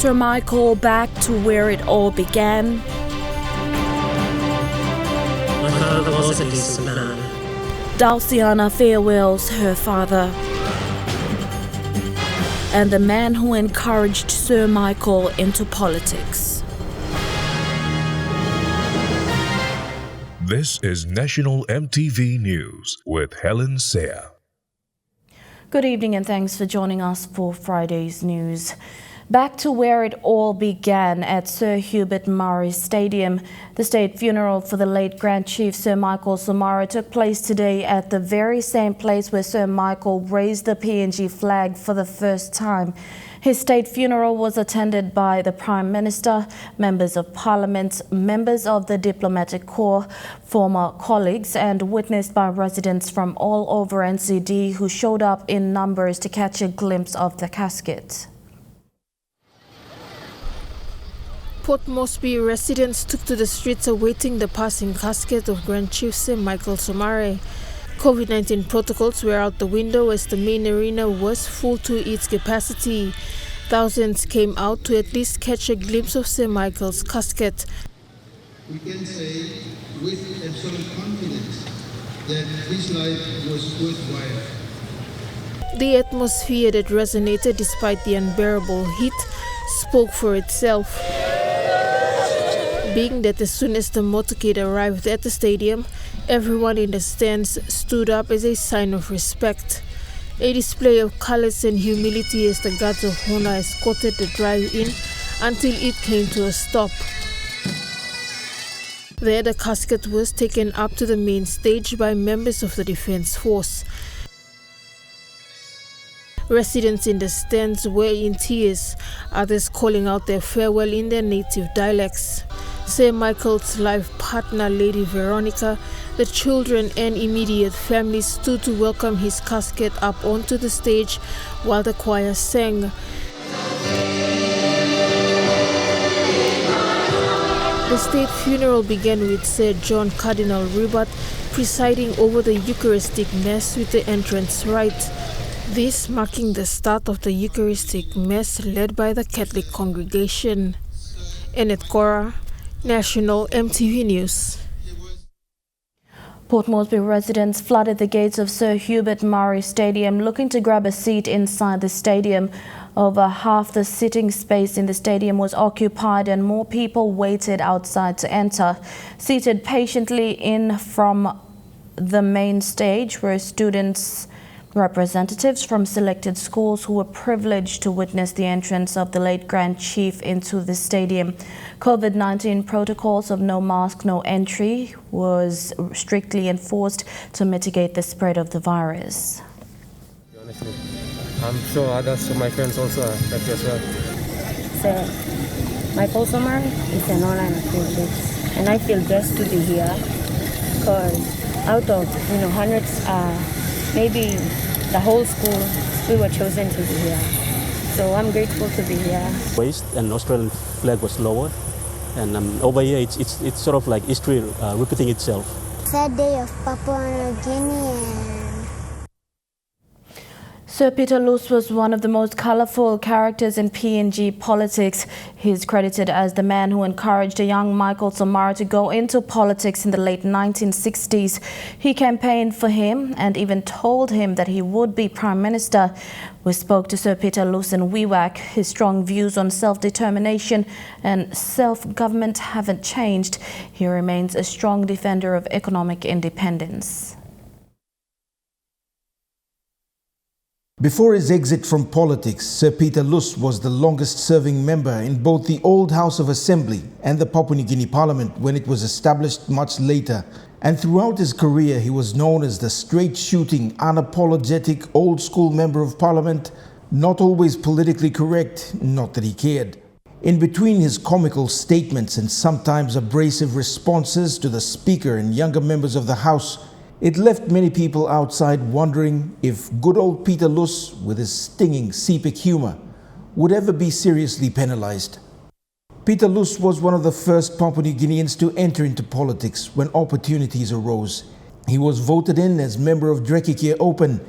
Sir Michael back to where it all began. My father was a decent man. Dulciana farewells her father. And the man who encouraged Sir Michael into politics. This is National EMTV News with Helen Sayre. Good evening and thanks for joining us for Friday's news. Back to where it all began at Sir Hubert Murray Stadium. The state funeral for the late Grand Chief Sir Michael Somare took place today at the very same place where Sir Michael raised the PNG flag for the first time. His state funeral was attended by the Prime Minister, members of Parliament, members of the Diplomatic Corps, former colleagues, and witnessed by residents from all over NCD who showed up in numbers to catch a glimpse of the casket. Port Moresby residents took to the streets awaiting the passing casket of Grand Chief Sir Michael Somare. COVID-19 protocols were out the window as the main arena was full to its capacity. Thousands came out to at least catch a glimpse of Sir Michael's casket. We can say with absolute confidence that his life was worthwhile. The atmosphere that resonated despite the unbearable heat spoke for itself. Being that as soon as the motorcade arrived at the stadium, everyone in the stands stood up as a sign of respect. A display of colors and humility as the guards of honor escorted the drive-in until it came to a stop. There, the casket was taken up to the main stage by members of the Defence Force. Residents in the stands were in tears, others calling out their farewell in their native dialects. Sir Michael's life partner, Lady Veronica, the children and immediate family stood to welcome his casket up onto the stage while the choir sang. The state funeral began with Sir John Cardinal Ribat presiding over the Eucharistic Mass with the entrance rite. This marking the start of the Eucharistic Mass led by the Catholic congregation. Annette Cora, National EMTV News. Port Moresby residents flooded the gates of Sir Hubert Murray Stadium looking to grab a seat inside the stadium. Over half the sitting space in the stadium was occupied and more people waited outside to enter. Seated patiently in from the main stage were students, representatives from selected schools who were privileged to witness the entrance of the late Grand Chief into the stadium. COVID-19 protocols of no mask, no entry was strictly enforced to mitigate the spread of the virus. Honestly, I'm sure others of my friends also are happy as well. Sir Michael Somare is an online activist, and I feel blessed to be here because out of hundreds, maybe the whole school, we were chosen to be here. So I'm grateful to be here. Waist and Australian flag was lowered, and over here it's sort of like history repeating itself. Sad day of Papua New Guinea. Sir Peter Luce was one of the most colourful characters in PNG politics. He is credited as the man who encouraged a young Michael Somare to go into politics in the late 1960s. He campaigned for him and even told him that he would be Prime Minister. We spoke to Sir Peter Luce in Wewak. His strong views on self-determination and self-government haven't changed. He remains a strong defender of economic independence. Before his exit from politics, Sir Peter Luce was the longest-serving member in both the old House of Assembly and the Papua New Guinea Parliament when it was established much later. And throughout his career, he was known as the straight-shooting, unapologetic, old-school member of Parliament, not always politically correct, not that he cared. In between his comical statements and sometimes abrasive responses to the Speaker and younger members of the House, it left many people outside wondering if good old Peter Luce, with his stinging CPIC humor, would ever be seriously penalized. Peter Luce was one of the first Papua New Guineans to enter into politics when opportunities arose. He was voted in as member of Drekikea Open.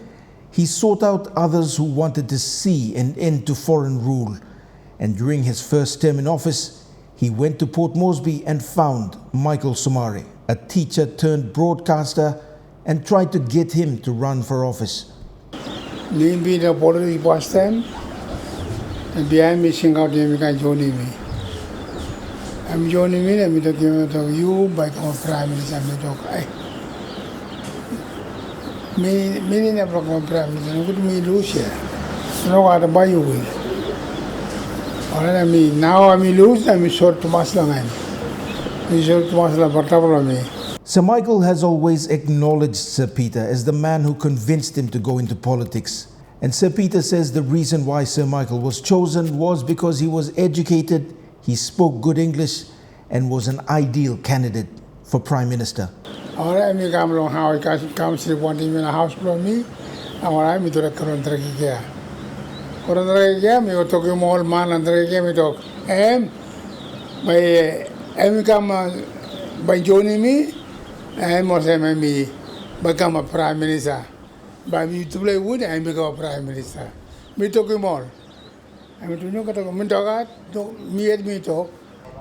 He sought out others who wanted to see an end to foreign rule. And during his first term in office, he went to Port Moresby and found Michael Somare, a teacher turned broadcaster, and tried to get him to run for office. Me being a politics past time, and behind me sing out the American joining me. I'm joining me, and I'm talking about you by our Prime Minister. I'm talking, me never come Prime Minister. I'm going to meet Lucia. No other by you will. All right, I mean, now I'm lose, I'm short to Maslangan. I'm short to Maslang, but trouble me. Sir Michael has always acknowledged Sir Peter as the man who convinced him to go into politics. And Sir Peter says the reason why Sir Michael was chosen was because he was educated, he spoke good English, and was an ideal candidate for Prime Minister. All right, I come along how I come to wanting me in a house from me. All right, me to the current here. Current here, me to talk more man and me talk. By come by joining me. I must say, me become a Prime Minister. By me to play wood, I become a Prime Minister. Me talking more. I'm to talk, me talk.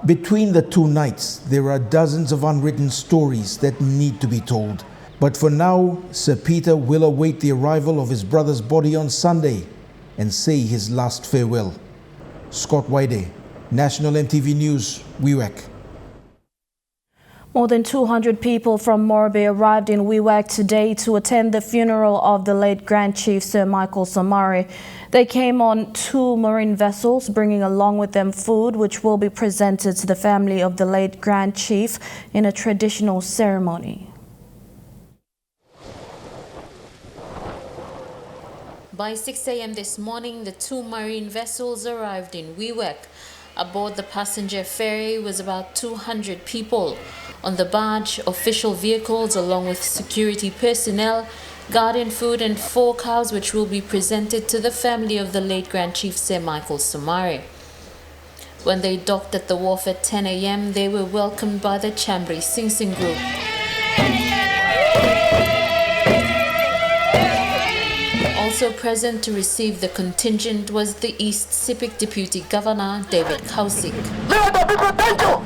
Between the two nights, there are dozens of unwritten stories that need to be told. But for now, Sir Peter will await the arrival of his brother's body on Sunday and say his last farewell. Scott Waide, National EMTV News, Wewak. More than 200 people from Morbe arrived in Wewak today to attend the funeral of the late Grand Chief Sir Michael Somare. They came on 2 marine vessels, bringing along with them food, which will be presented to the family of the late Grand Chief in a traditional ceremony. By 6 a.m. this morning, the 2 marine vessels arrived in Wewak. Aboard the passenger ferry was about 200 people. On the barge, official vehicles along with security personnel, garden food and 4 cows which will be presented to the family of the late Grand Chief Sir Michael Somare. When they docked at the wharf at 10 a.m, they were welcomed by the Chambri Sing Sing group. Also present to receive the contingent was the East Sepik Deputy Governor David Kausik. Thank you.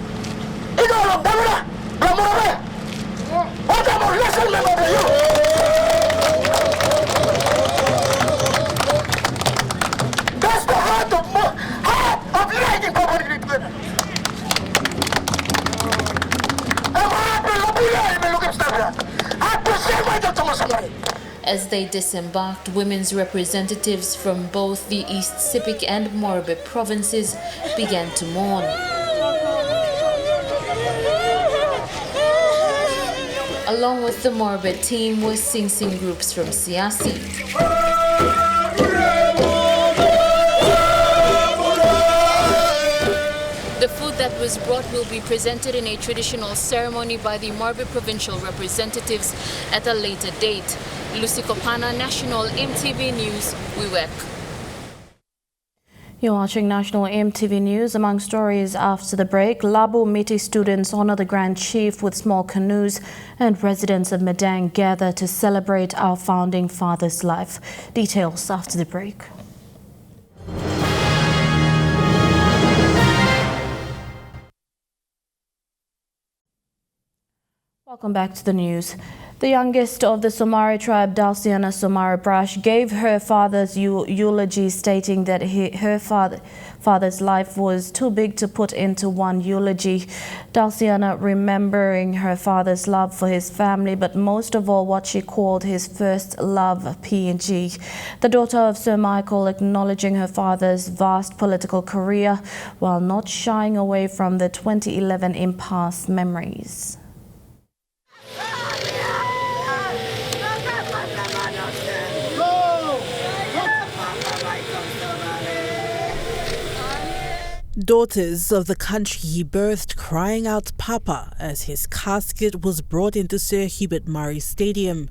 That's the heart of leading public. As they disembarked, women's representatives from both the East Sepik and Morbe provinces began to mourn. Along with the Morbe team were Sing Sing groups from Siasi. The food that was brought will be presented in a traditional ceremony by the Morbe provincial representatives at a later date. Lucy Kopana, National EMTV News, Wewak. You're watching National EMTV News. Among stories after the break, Labu Miti students honor the Grand Chief with small canoes, and residents of Madang gather to celebrate our founding father's life. Details after the break. Welcome back to the news. The youngest of the Somare tribe, Dulciana Somare Brash, gave her father's eulogy, stating that her father's life was too big to put into one eulogy. Dulciana remembering her father's love for his family, but most of all what she called his first love, PNG. The daughter of Sir Michael acknowledging her father's vast political career while not shying away from the 2011 impasse memories. Daughters of the country he birthed crying out Papa as his casket was brought into Sir Hubert Murray Stadium.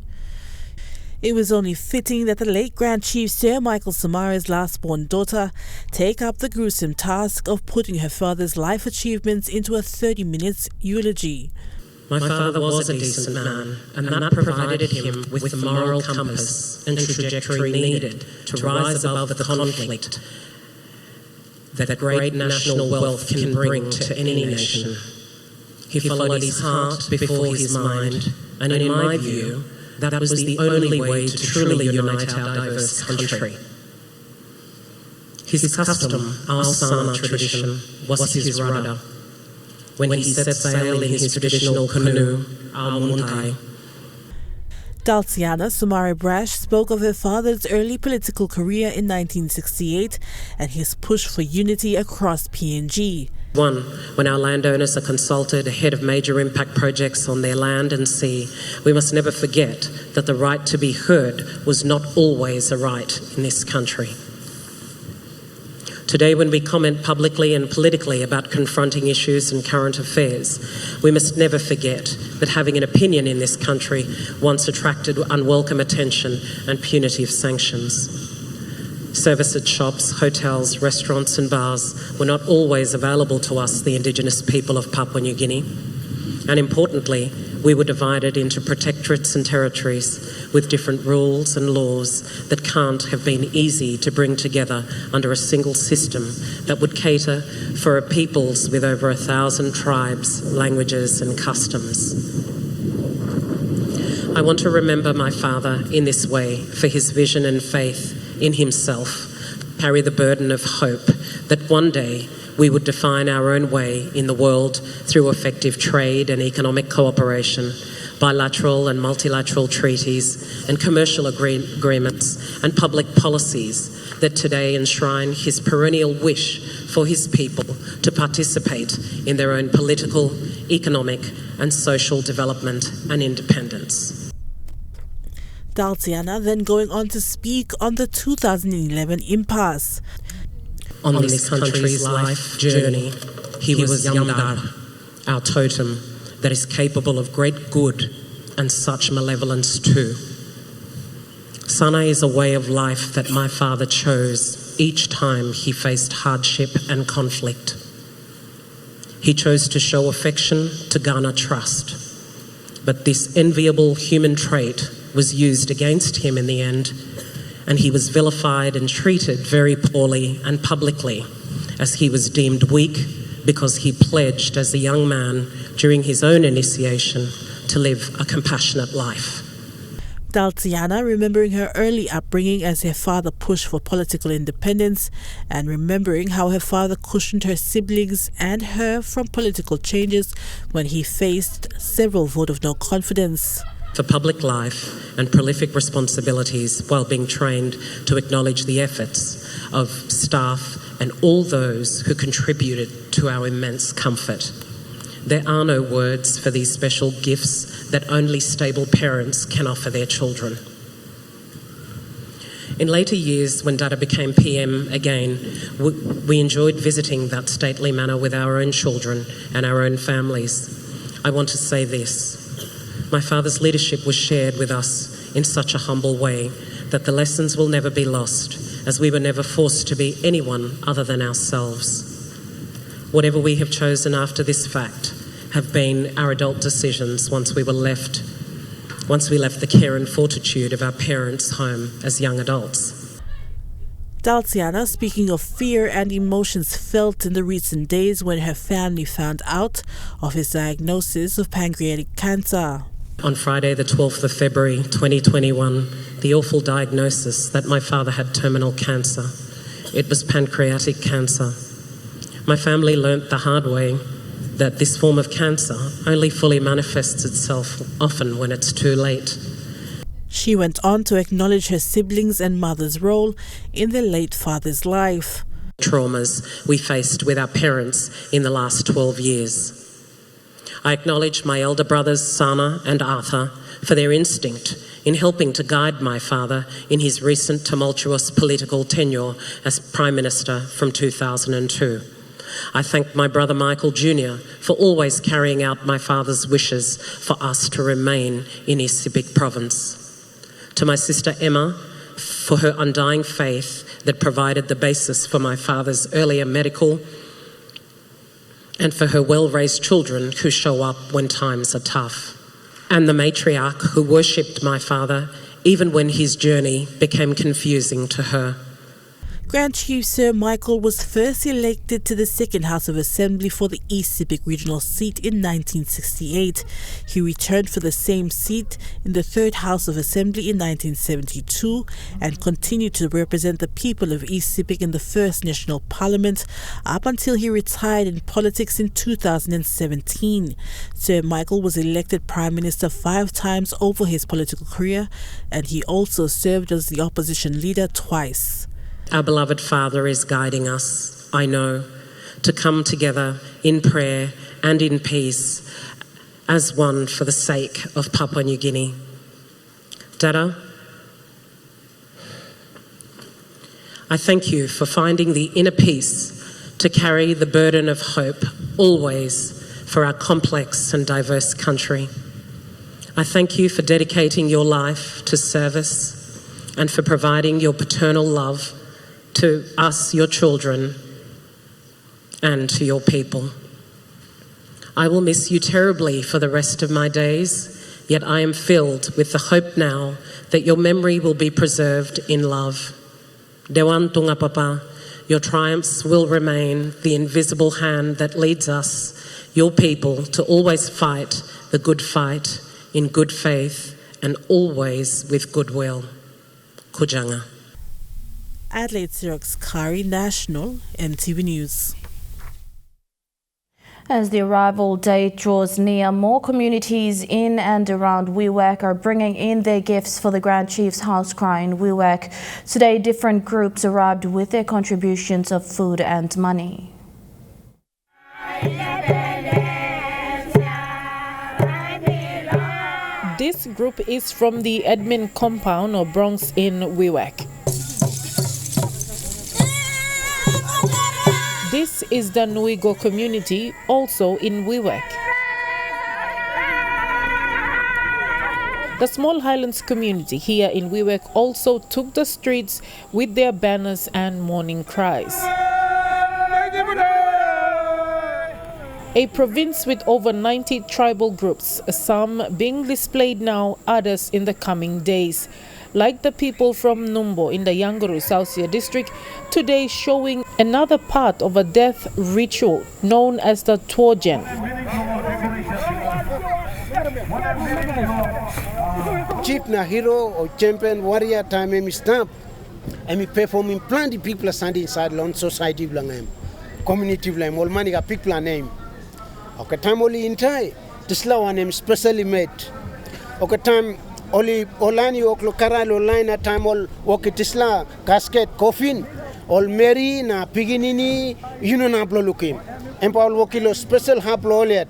It was only fitting that the late Grand Chief Sir Michael Somare's last-born daughter take up the gruesome task of putting her father's life achievements into a 30-minute eulogy. My father was a decent man, and that provided him with the moral compass and trajectory needed to rise above the conflict that great national wealth can bring to any nation. He followed his heart before his mind, and in my view, that was the only way to truly unite our diverse country. His custom, our Sana tradition, was his rudder. When he set sail in his traditional canoe, our muntai. Dulciana Sumari Brash spoke of her father's early political career in 1968 and his push for unity across PNG. When our landowners are consulted ahead of major impact projects on their land and sea, we must never forget that the right to be heard was not always a right in this country. Today, when we comment publicly and politically about confronting issues and current affairs, we must never forget that having an opinion in this country once attracted unwelcome attention and punitive sanctions. Service at shops, hotels, restaurants and bars were not always available to us, the Indigenous people of Papua New Guinea. And importantly, we were divided into protectorates and territories with different rules and laws that can't have been easy to bring together under a single system that would cater for a peoples with over 1,000 tribes, languages and customs. I want to remember my father in this way for his vision and faith in himself, carry the burden of hope that one day we would define our own way in the world through effective trade and economic cooperation, bilateral and multilateral treaties and commercial agreements and public policies that today enshrine his perennial wish for his people to participate in their own political, economic and social development and independence. Dulciana then going on to speak on the 2011 impasse. On this country's life journey, he was Yamdar, our totem that is capable of great good and such malevolence too. Sana is a way of life that my father chose each time he faced hardship and conflict. He chose to show affection to garner trust, but this enviable human trait was used against him in the end, and he was vilified and treated very poorly and publicly as he was deemed weak because he pledged as a young man during his own initiation to live a compassionate life. Dulciana remembering her early upbringing as her father pushed for political independence and remembering how her father cushioned her siblings and her from political changes when he faced several votes of no confidence. For public life and prolific responsibilities while being trained to acknowledge the efforts of staff and all those who contributed to our immense comfort. There are no words for these special gifts that only stable parents can offer their children. In later years, when Dada became PM again, we enjoyed visiting that stately manor with our own children and our own families. I want to say this. My father's leadership was shared with us in such a humble way that the lessons will never be lost, as we were never forced to be anyone other than ourselves. Whatever we have chosen after this fact have been our adult decisions once we left the care and fortitude of our parents' home as young adults. Dulciana speaking of fear and emotions felt in the recent days when her family found out of his diagnosis of pancreatic cancer. On Friday, the 12th of February 2021, the awful diagnosis that my father had terminal cancer. It was pancreatic cancer. My family learnt the hard way that this form of cancer only fully manifests itself often when it's too late. She went on to acknowledge her siblings and mother's role in their late father's life. Traumas we faced with our parents in the last 12 years. I acknowledge my elder brothers Sana and Arthur for their instinct in helping to guide my father in his recent tumultuous political tenure as Prime Minister from 2002. I thank my brother Michael Jr. for always carrying out my father's wishes for us to remain in East Sepik Province. To my sister Emma for her undying faith that provided the basis for my father's earlier medical, and for her well-raised children who show up when times are tough. And the matriarch who worshipped my father even when his journey became confusing to her. Grand Chief Sir Michael was first elected to the Second House of Assembly for the East Sepik regional seat in 1968. He returned for the same seat in the Third House of Assembly in 1972 and continued to represent the people of East Sepik in the First National Parliament up until he retired in politics in 2017. Sir Michael was elected Prime Minister 5 times over his political career, and he also served as the opposition leader twice. Our beloved Father is guiding us, I know, to come together in prayer and in peace as one for the sake of Papua New Guinea. Dada, I thank you for finding the inner peace to carry the burden of hope always for our complex and diverse country. I thank you for dedicating your life to service and for providing your paternal love to us, your children, and to your people. I will miss you terribly for the rest of my days, yet I am filled with the hope now that your memory will be preserved in love. Dewan Tunga Papa, your triumphs will remain the invisible hand that leads us, your people, to always fight the good fight in good faith and always with goodwill. Kujanga. Adelaide Xerox Kari, National, EMTV News. As the arrival date draws near, more communities in and around Wewak are bringing in their gifts for the Grand Chief's house cry in Wewak. Today, different groups arrived with their contributions of food and money. This group is from the admin compound or Bronx in Wewak. This is the Nuigo community, also in Wewak. The Small Highlands community here in Wewak also took the streets with their banners and morning cries. A province with over 90 tribal groups, some being displayed now, others in the coming days. Like the people from Numbo in the Yanguru Sausia district, today showing another part of a death ritual known as the Tuojen. Chief na hero or champion warrior time me stamp and me performing plan the people standing inside long society blang community blang all money got people name. Okay time only in Thai this one name specially made. Okay time only olani oklo karal online at time all okay tisla casket coffin all Mary na piginini na blo looking and all wokilo special haplo let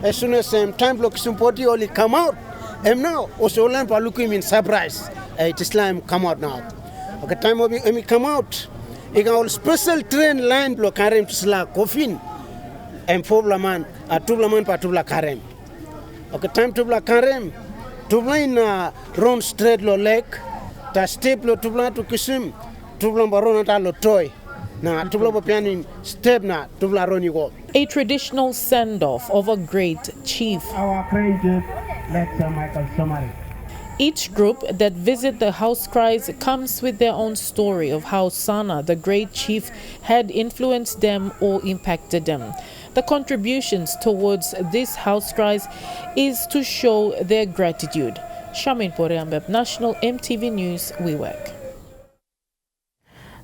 as soon as time block simpoti only come out and now also online pa looking in surprise tisla come out now okay time obi come out it all special train line block karem tisla coffin and poblaman a tublaman pa tubla karem okay time tubla karem tubla in round straight lo lake ta step lo tubla to kisim tubla barona ta lo toy na tubla bo pianin step na tubla roni go. A traditional send-off of a great chief. Our great Lector Michael Somari. Each group that visit the house cries comes with their own story of how Sana, the great chief, had influenced them or impacted them. The contributions towards this house cries is to show their gratitude. Shamin Poreambeb, National EMTV News, Wewak.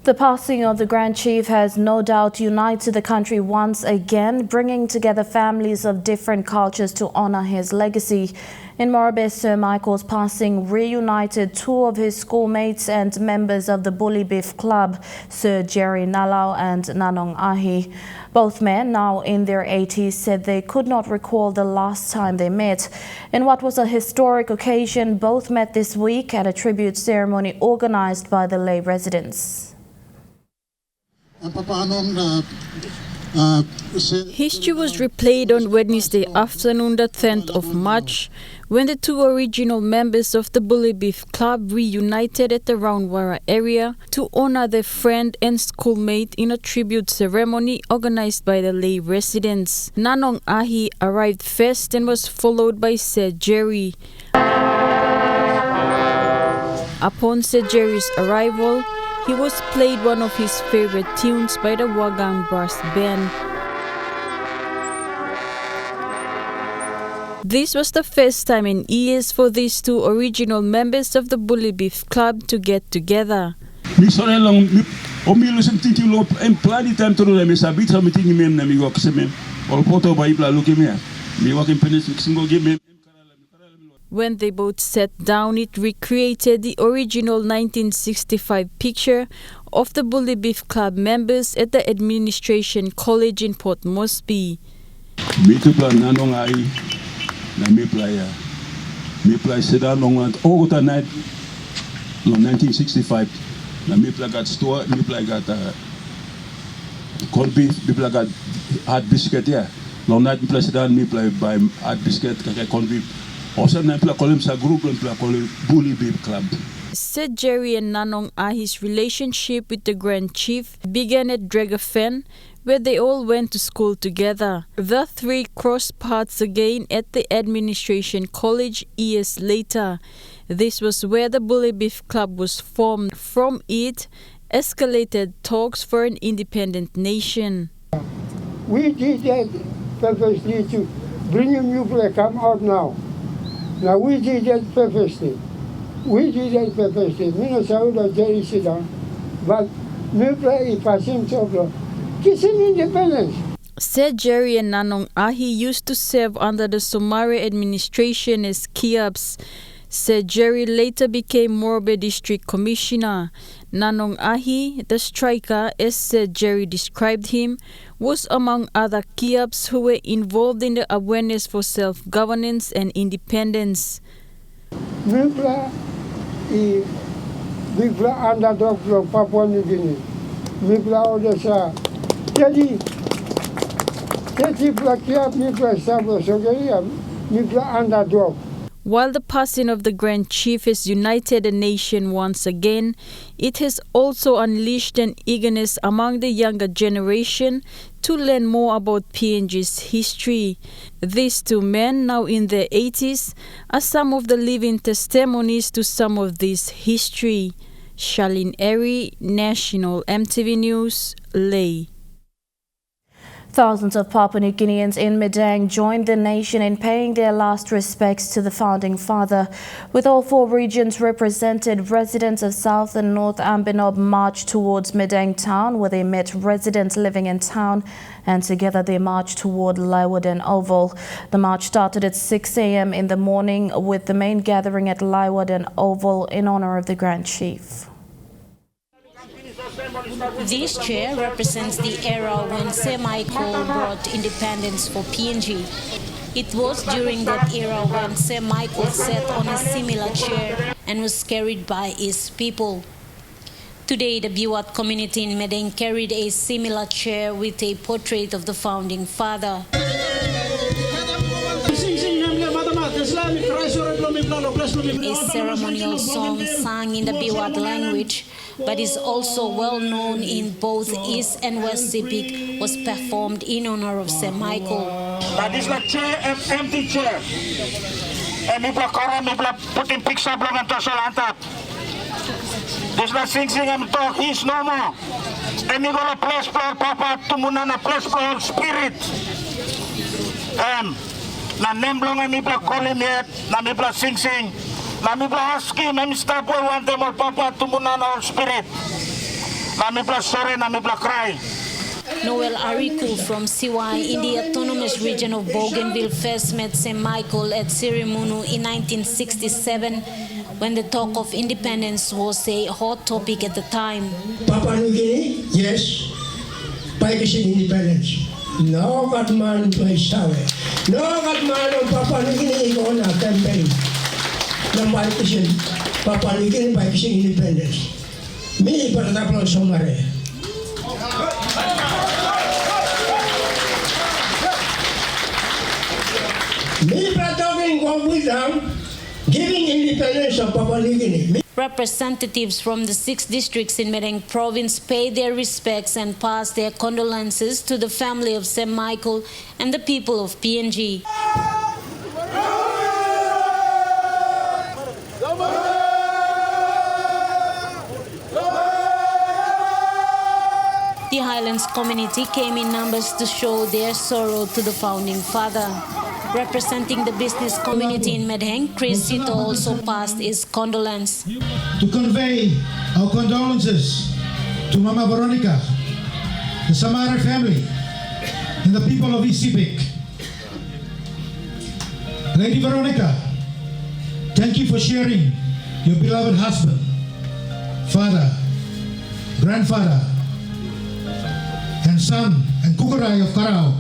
The passing of the Grand Chief has no doubt united the country once again, bringing together families of different cultures to honor his legacy. In Morobe, Sir Michael's passing reunited two of his schoolmates and members of the Bully Beef Club, Sir Jerry Nalau and Nanong Ahi. Both men, now in their 80s, said they could not recall the last time they met. In what was a historic occasion, both met this week at a tribute ceremony organized by the lay residents. History was replayed on Wednesday afternoon, the 10th of March, when the two original members of the Bully Beef Club reunited at the Roundwara area to honor their friend and schoolmate in a tribute ceremony organized by the lay residents. Nanong Ahi arrived first and was followed by Sir Jerry. Upon Sir Jerry's arrival, he was played one of his favorite tunes by the Wagang Brass Band. This was the first time in years for these two original members of the Bully Beef Club to get together. When they both sat down, it recreated the original 1965 picture of the Bully Beef Club members at the Administration College in Port Moresby. Me play sit down long all the night long 1965. Me play got store, me play got corned beef, me play got hard biscuit, yeah. Long night me play sit down, me play buy hard biscuit, corned beef. Also, I play call him sa group, and play call him Bully Beef Club. Said Jerry and Nanong Ahi's relationship with the Grand Chief began at Dregafen, where they all went to school together. The three crossed paths again at the Administration College years later. This was where the Bully Beef Club was formed. From it, escalated talks for an independent nation. We did that purposely to bring him you play come out now. Now we did that purposely. We did that purposely. Minnesota Jerry sit down. But me play if I seem to kissing independence. Said Jerry and Nanong Ahi used to serve under the Somare administration as Kiabs. Said Jerry later became Morbe District Commissioner. Nanong Ahi, the striker, as Said Jerry described him, was among other Kiabs who were involved in the awareness for self-governance and independence. Mipla is big underdog from Papua New Guinea. Mipla Odessa. Jadi Kiab Mipla Sabro Sogeria, Mipla underdog. While the passing of the Grand Chief has united the nation once again, it has also unleashed an eagerness among the younger generation to learn more about PNG's history. These two men, now in their 80s, are some of the living testimonies to some of this history. Charlene Eri, National EMTV News, Leh. Thousands of Papua New Guineans in Madang joined the nation in paying their last respects to the founding father. With all four regions represented, residents of South and North Ambanob marched towards Madang town, where they met residents living in town, and together they marched toward Laiwadan Oval. The march started at 6 a.m. in the morning, with the main gathering at Laiwadan Oval in honor of the Grand Chief. This chair represents the era when Sir Michael brought independence for PNG. It was during that era when Sir Michael sat on a similar chair and was carried by his people. Today, the Biwat community in Madang carried a similar chair with a portrait of the founding father. A ceremonial song sung in the Biwat language, but is also well known in both East and West Sepik, was performed in honor of St. Michael. This is a chair, empty chair. And we put in picture blog and tossal on top. This is sing and talk, he's no more. And we gonna place floor, Papa, tumunana place floor, spirit. Na nemblong and we call him yet, na we sing. Na mi ask him, and stop we want them all, Papa, tumunana all spirit. Na mi sorry, na mi cry. Noel Ariku from Siwai in the autonomous region of Bougainville first met St. Michael at Sirimunu in 1967, when the talk of independence was a hot topic at the time. Papua New Guinea, yes, by independence. No Gatman by Sawe. No Gatman on Papua New Guinea on a campaign. No by Papua New Guinea by independence. Me, but that was somewhere. Me, but talking what we done, giving independence of Papua New Guinea. Representatives from the 6 districts in Madang province paid their respects and passed their condolences to the family of St. Michael and the people of PNG. The Highlands community came in numbers to show their sorrow to the founding father. Representing the business community in Medheng, Chris Sito also passed his condolence. To convey our condolences to Mama Veronica, the Samara family, and the people of East Sepik. Lady Veronica, thank you for sharing your beloved husband, father, grandfather, and son and Kukurai of Karao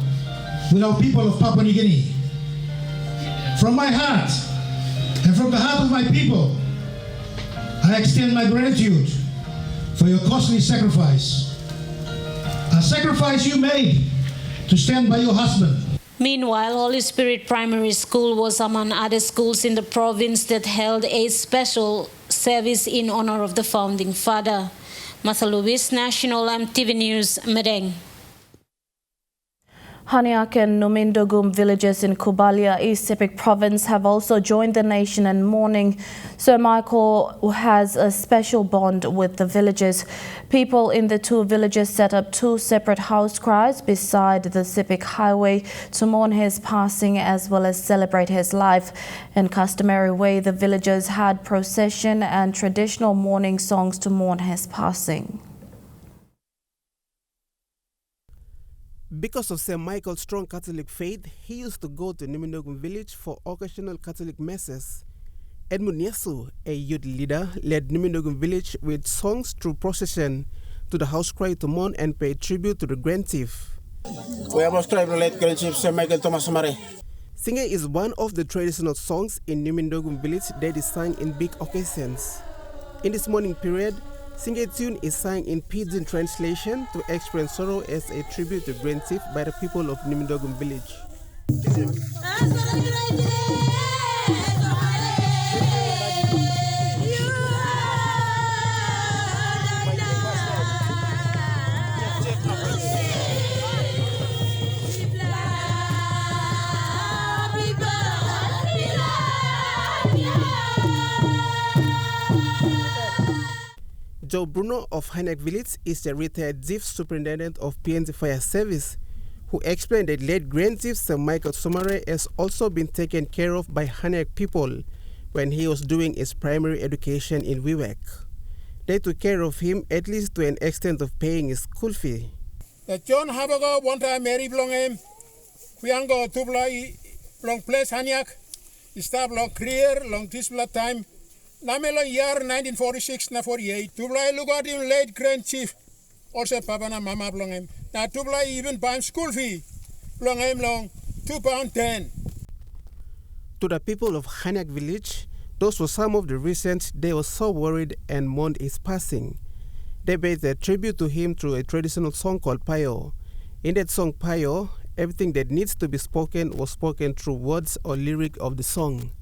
with our people of Papua New Guinea. From my heart and from the heart of my people, I extend my gratitude for your costly sacrifice. A sacrifice you made to stand by your husband. Meanwhile, Holy Spirit Primary School was among other schools in the province that held a special service in honor of the founding father. Martha Lewis, National EMTV News, Medeng. Haniak and Numindogum villages in Kubalia, East Sepik province have also joined the nation in mourning. Sir Michael has a special bond with the villages. People in the two villages set up two separate house cries beside the Sepik highway to mourn his passing as well as celebrate his life. In customary way, the villagers had procession and traditional mourning songs to mourn his passing. Because of St. Michael's strong Catholic faith, he used to go to Numindogum village for occasional Catholic masses. Edmund Yesu, a youth leader, led Numindogum village with songs through procession to the house cry to mourn and pay tribute to the Grand Chief. We have to late Grand Chief St. Michael Thomas Mare. Singing is one of the traditional songs in Numindogum village that is sung in big occasions. In this mourning period, Singing tune is sung in Pidgin translation to express sorrow as a tribute to Grand Chief by the people of Numindogum village. Joe Bruno of Hanek Village is the retired Chief Superintendent of PNG Fire Service, who explained that late Grand Chief Sir Michael Somare has also been taken care of by Hanek people when he was doing his primary education in Wiwek. They took care of him at least to an extent of paying his school fee. John Habago one time Mary Blongem, Kuyango Tubla long place Hanyak, Stab long clear long Tisbla time. Namelo year 1946 na 48. Tubla look at him late Grand Chief. Also Papa na Mama Blongem. Now Tubla even buy him school fee. Blongem long £2.10. To the people of Hanak village, those were some of the reasons they were so worried and mourned his passing. They paid their tribute to him through a traditional song called Payo. In that song Payo, everything that needs to be spoken was spoken through words or lyric of the song.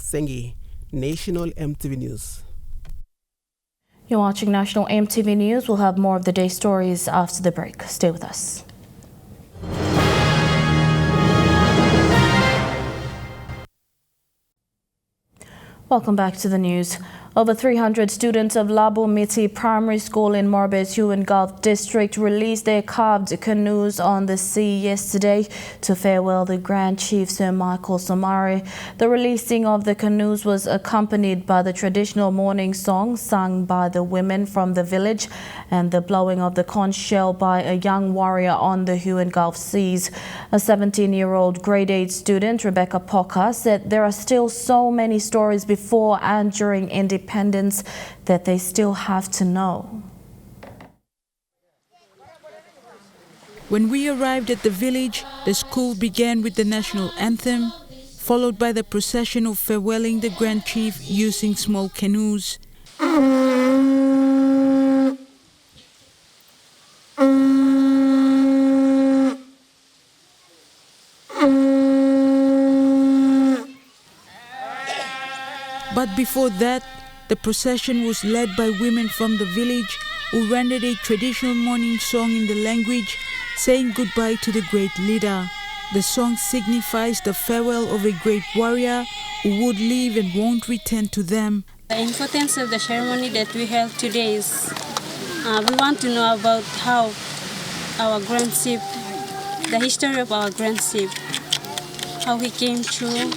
Sengi, National EMTV News. You're watching National EMTV News. We'll have more of the day's stories after the break. Stay with us. Welcome back to the news. Over 300 students of Labu Miti Primary School in Morbe's Huon Gulf District released their carved canoes on the sea yesterday to farewell the Grand Chief Sir Michael Somare. The releasing of the canoes was accompanied by the traditional morning song sung by the women from the village and the blowing of the conch shell by a young warrior on the Huon Gulf seas. A 17-year-old grade 8 student, Rebecca Pocker, said there are still so many stories before and during independence that they still have to know. When we arrived at the village, the school began with the national anthem, followed by the procession of farewelling the Grand Chief using small canoes. But before that, the procession was led by women from the village who rendered a traditional morning song in the language, saying goodbye to the great leader. The song signifies the farewell of a great warrior who would leave and won't return to them. The importance of the ceremony that we held today is we want to know about how our grand chief, the history of our grand chief, how he came through,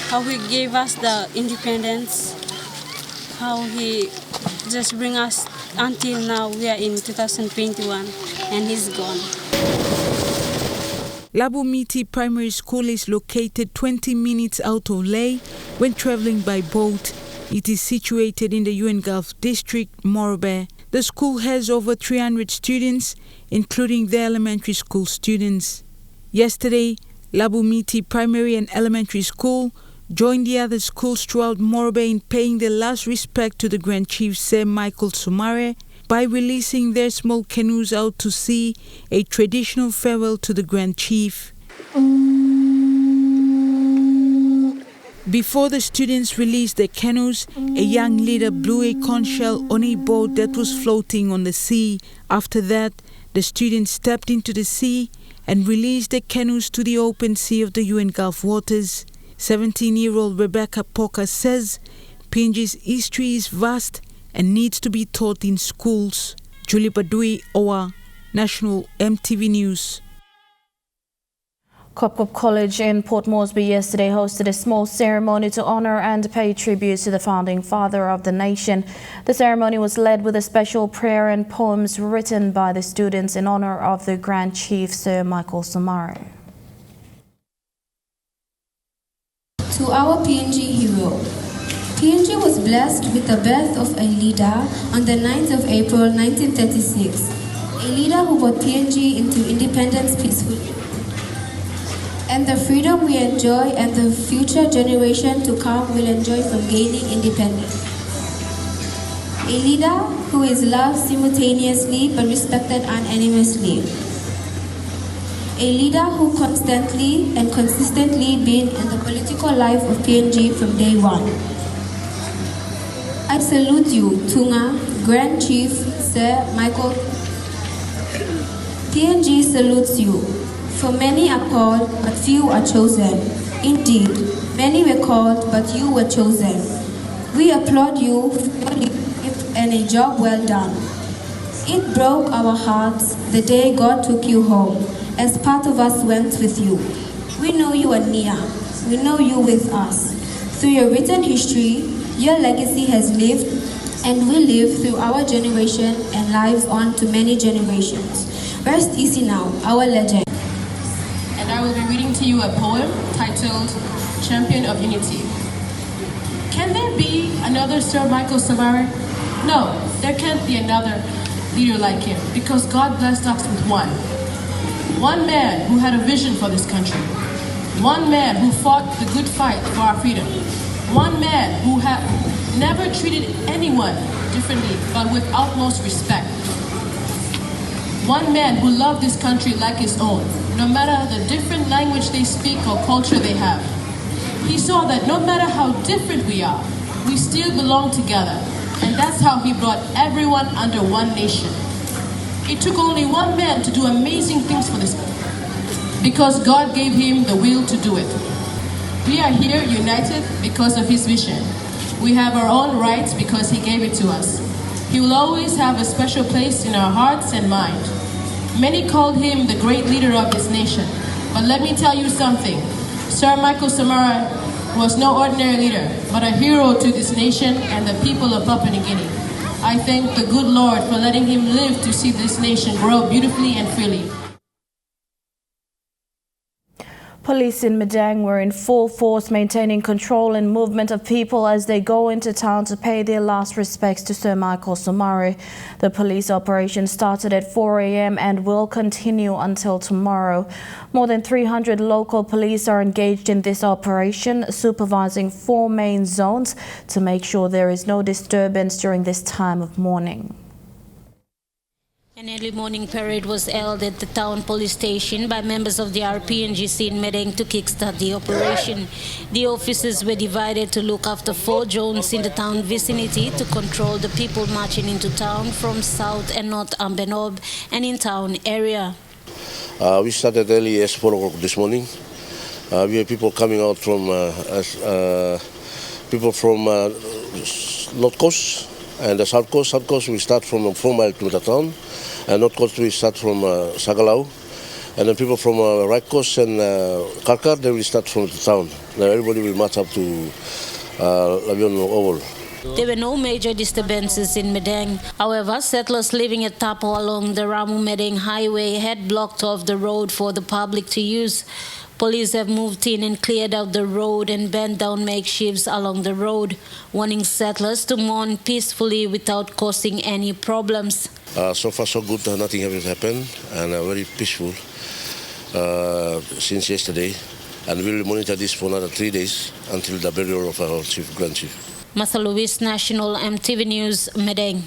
how he gave us the independence, how he just bring us until now. We are in 2021 and he's gone. Labu Miti Primary School is located 20 minutes out of Lae when traveling by boat. It is situated in the UN Gulf District, Morobe. The school has over 300 students, including the elementary school students. Yesterday, Labu Miti Primary and Elementary School joined the other schools throughout Morobe in paying their last respect to the Grand Chief Sir Michael Somare by releasing their small canoes out to sea, a traditional farewell to the Grand Chief. Before the students released their canoes, a young leader blew a conch shell on a boat that was floating on the sea. After that, the students stepped into the sea and released their canoes to the open sea of the UN Gulf waters. 17-year-old Rebecca Poca says PNG's history is vast and needs to be taught in schools. Julie Badui, Owa, National EMTV News. Kopkop College in Port Moresby yesterday hosted a small ceremony to honor and pay tribute to the founding father of the nation. The ceremony was led with a special prayer and poems written by the students in honor of the Grand Chief Sir Michael Somare. To our PNG hero. PNG was blessed with the birth of a leader on the 9th of April 1936. A leader who brought PNG into independence peacefully. And the freedom we enjoy and the future generation to come will enjoy from gaining independence. A leader who is loved simultaneously but respected unanimously. A leader who constantly and consistently been in the political life of PNG from day one. I salute you, Tunga, Grand Chief Sir Michael. PNG salutes you. For many are called, but few are chosen. Indeed, many were called, but you were chosen. We applaud you for your leadership and a job well done. It broke our hearts the day God took you home, as part of us went with you. We know you are near. We know you with us. Through your written history, your legacy has lived and will live through our generation and lives on to many generations. Rest easy now, our legend. And I will be reading to you a poem titled Champion of Unity. Can there be another Sir Michael Somare? No, there can't be another leader like him, because God blessed us with one. One man who had a vision for this country. One man who fought the good fight for our freedom. One man who had never treated anyone differently, but with utmost respect. One man who loved this country like his own, no matter the different language they speak or culture they have. He saw that no matter how different we are, we still belong together. And that's how he brought everyone under one nation. It took only one man to do amazing things for this country, because God gave him the will to do it. We are here united because of his vision. We have our own rights because he gave it to us. He will always have a special place in our hearts and mind. Many called him the great leader of this nation. But let me tell you something. Sir Michael Somare was no ordinary leader, but a hero to this nation and the people of Papua New Guinea. I thank the good Lord for letting him live to see this nation grow beautifully and freely. Police in Madang were in full force maintaining control and movement of people as they go into town to pay their last respects to Sir Michael Somare. The police operation started at 4 a.m. and will continue until tomorrow. More than 300 local police are engaged in this operation, supervising 4 main zones to make sure there is no disturbance during this time of mourning. An early morning parade was held at the town police station by members of the RPNGC in Medeng to kickstart the operation. The officers were divided to look after 4 zones in the town vicinity to control the people marching into town from South and North Ambenob and in town area. We started early as 4 o'clock this morning. We have people coming out from North Coast and the South Coast. South Coast we start from 4 miles to the town, and North Coast we start from Sagalau, and then people from Right Coast and Karkar, they will start from the town. Now everybody will march up to Labion Oval. There were no major disturbances in Medeng. However, settlers living at Tapo along the Ramu-Medeng highway had blocked off the road for the public to use. Police have moved in and cleared out the road and bent down makeshifts along the road, warning settlers to mourn peacefully without causing any problems. So far so good, nothing has happened, and very peaceful since yesterday. And we'll monitor this for another 3 days until the burial of our Grand Chief. Martha Luis, National EMTV News, Medeng.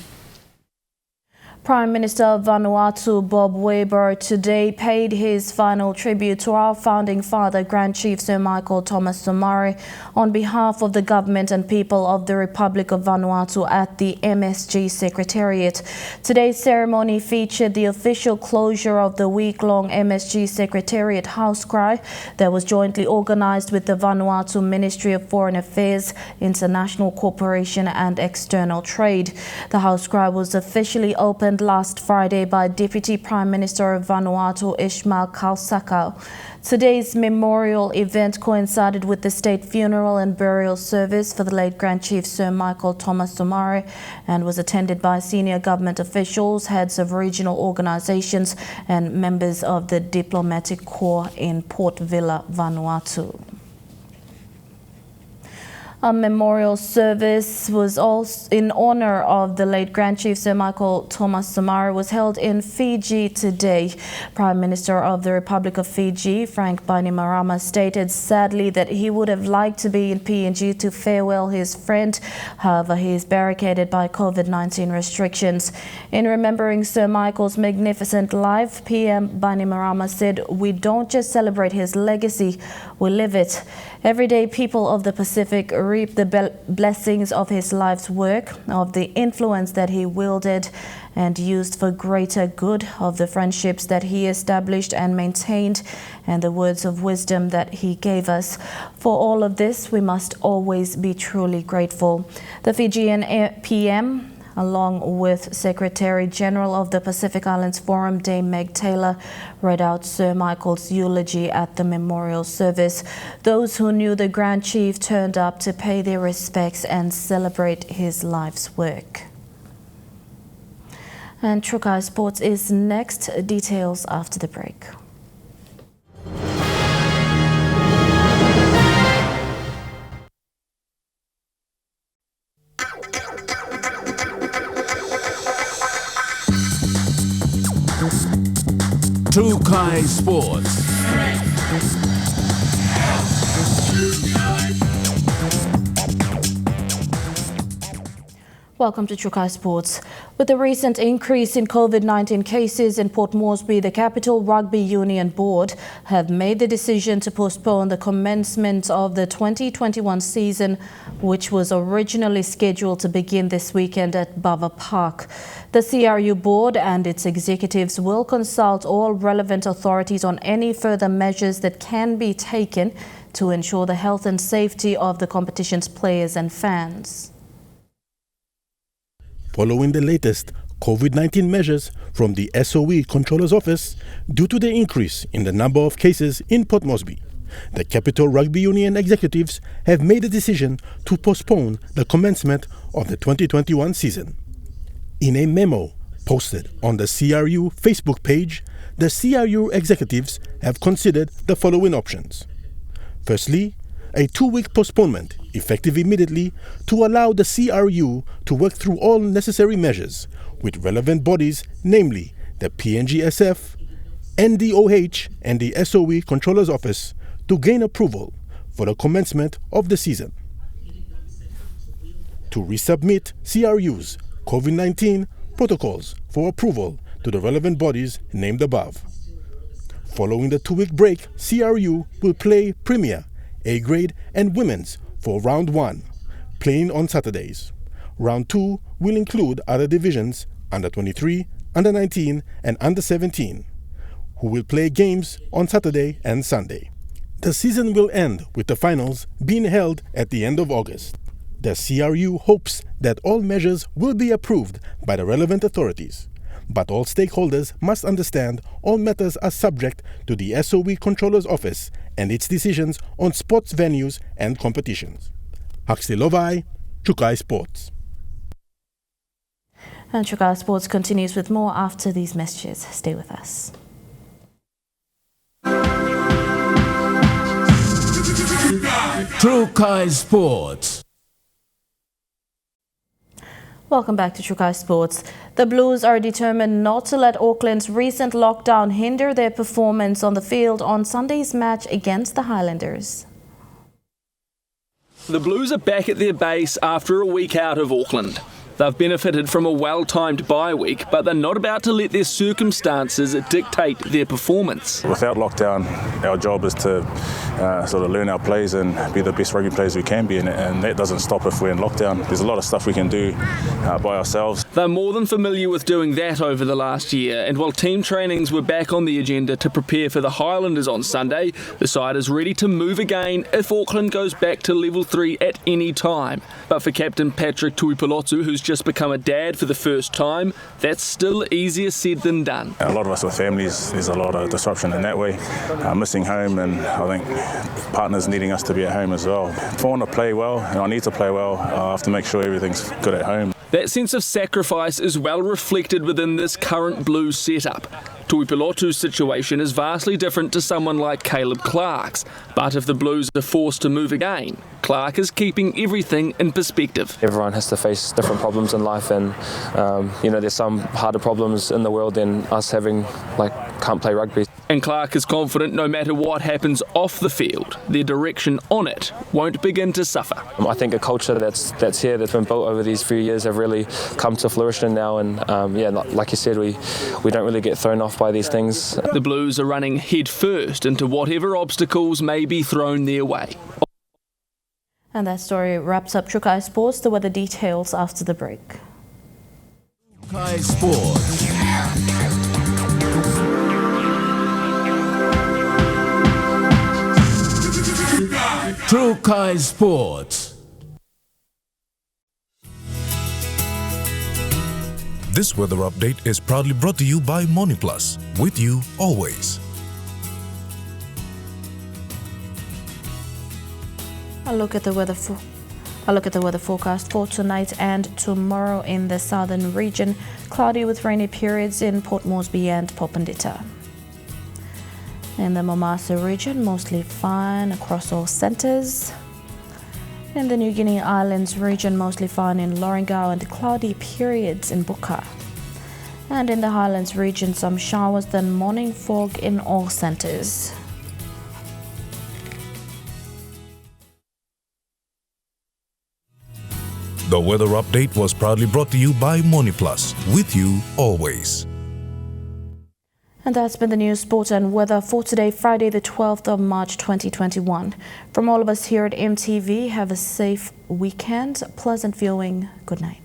Prime Minister of Vanuatu Bob Weber today paid his final tribute to our founding father, Grand Chief Sir Michael Thomas Somare, on behalf of the government and people of the Republic of Vanuatu at the MSG Secretariat. Today's ceremony featured the official closure of the week-long MSG Secretariat house cry that was jointly organized with the Vanuatu Ministry of Foreign Affairs, International Cooperation and External Trade. The house cry was officially opened last Friday by Deputy Prime Minister of Vanuatu Ismail Kalsakau. Today's memorial event coincided with the state funeral and burial service for the late Grand Chief Sir Michael Thomas Somare and was attended by senior government officials, heads of regional organizations and members of the diplomatic corps in Port Vila, Vanuatu. A memorial service was also in honor of the late Grand Chief Sir Michael Thomas Somare was held in Fiji today. Prime Minister of the Republic of Fiji, Frank Bainimarama, stated sadly that he would have liked to be in PNG to farewell his friend. However, he is barricaded by COVID-19 restrictions. In remembering Sir Michael's magnificent life, PM Bainimarama said, "We don't just celebrate his legacy, we live it. Everyday people of the Pacific reap the blessings of his life's work, of the influence that he wielded and used for greater good, of the friendships that he established and maintained, and the words of wisdom that he gave us. For all of this, we must always be truly grateful." The Fijian PM, along with Secretary General of the Pacific Islands Forum, Dame Meg Taylor, read out Sir Michael's eulogy at the memorial service. Those who knew the Grand Chief turned up to pay their respects and celebrate his life's work. And Trukai Sports is next. Details after the break. Trukai Sports. Welcome to Trukai Sports. With the recent increase in COVID-19 cases in Port Moresby, the Capital Rugby Union Board have made the decision to postpone the commencement of the 2021 season, which was originally scheduled to begin this weekend at Bava Park. The CRU board and its executives will consult all relevant authorities on any further measures that can be taken to ensure the health and safety of the competition's players and fans. Following the latest COVID-19 measures from the SOE Controller's Office due to the increase in the number of cases in Port Moresby, the Capital Rugby Union executives have made a decision to postpone the commencement of the 2021 season. In a memo posted on the CRU Facebook page, the CRU executives have considered the following options. Firstly, a 2-week postponement, effective immediately, to allow the CRU to work through all necessary measures with relevant bodies, namely the PNGSF, NDOH and the SOE Controller's Office, to gain approval for the commencement of the season. To resubmit CRU's COVID-19 protocols for approval to the relevant bodies named above. Following the 2-week break, CRU will play Premier, A-grade and Women's for Round 1, playing on Saturdays. Round 2 will include other divisions, Under 23, Under 19 and Under 17, who will play games on Saturday and Sunday. The season will end with the finals being held at the end of August. The CRU hopes that all measures will be approved by the relevant authorities, but all stakeholders must understand all matters are subject to the SOE Controller's Office and its decisions on sports venues and competitions. Huxley Lovai, Chukai Sports. And Chukai Sports continues with more after these messages. Stay with us. Chukai Sports. Welcome back to Chukai Sports. The Blues are determined not to let Auckland's recent lockdown hinder their performance on the field on Sunday's match against the Highlanders. The Blues are back at their base after a week out of Auckland. They've benefited from a well-timed bye week, but they're not about to let their circumstances dictate their performance. Without lockdown, our job is to sort of learn our plays and be the best rugby players we can be, and that doesn't stop if we're in lockdown. There's a lot of stuff we can do by ourselves. They're more than familiar with doing that over the last year, and while team trainings were back on the agenda to prepare for the Highlanders on Sunday, the side is ready to move again if Auckland goes back to level 3 at any time. But for Captain Patrick Tuipulotu, who's just become a dad for the first time, that's still easier said than done. A lot of us with families, there's a lot of disruption in that way. Missing home, and I think partners needing us to be at home as well. If I want to play well, and I need to play well, I have to make sure everything's good at home. That sense of sacrifice is well reflected within this current Blues setup. Tuipulotu's situation is vastly different to someone like Caleb Clark's, but if the Blues are forced to move again, Clark is keeping everything in perspective. Everyone has to face different problems in life, and there's some harder problems in the world than us having can't play rugby. And Clark is confident no matter what happens off the field, their direction on it won't begin to suffer. I think a culture that's here, that's been built over these few years, have really come to fruition now, and like you said, we don't really get thrown off by these things. The Blues are running head first into whatever obstacles may be thrown their way. And that story wraps up Chukai Sports. The weather details after the break. Chukai Sports. Chukai Sports. This weather update is proudly brought to you by MoniPlus, with you always. I'll look at the weather forecast for tonight and tomorrow in the southern region. Cloudy with rainy periods in Port Moresby and Popondetta. In the Mamasa region, mostly fine across all centres. In the New Guinea Islands region, mostly fine in Lorengau and cloudy periods in Buka. And in the Highlands region, some showers, then morning fog in all centres. The weather update was proudly brought to you by MoniPlus, with you always. And that's been the news, sport and weather for today, Friday the 12th of March 2021. From all of us here at EMTV, have a safe weekend, pleasant viewing, good night.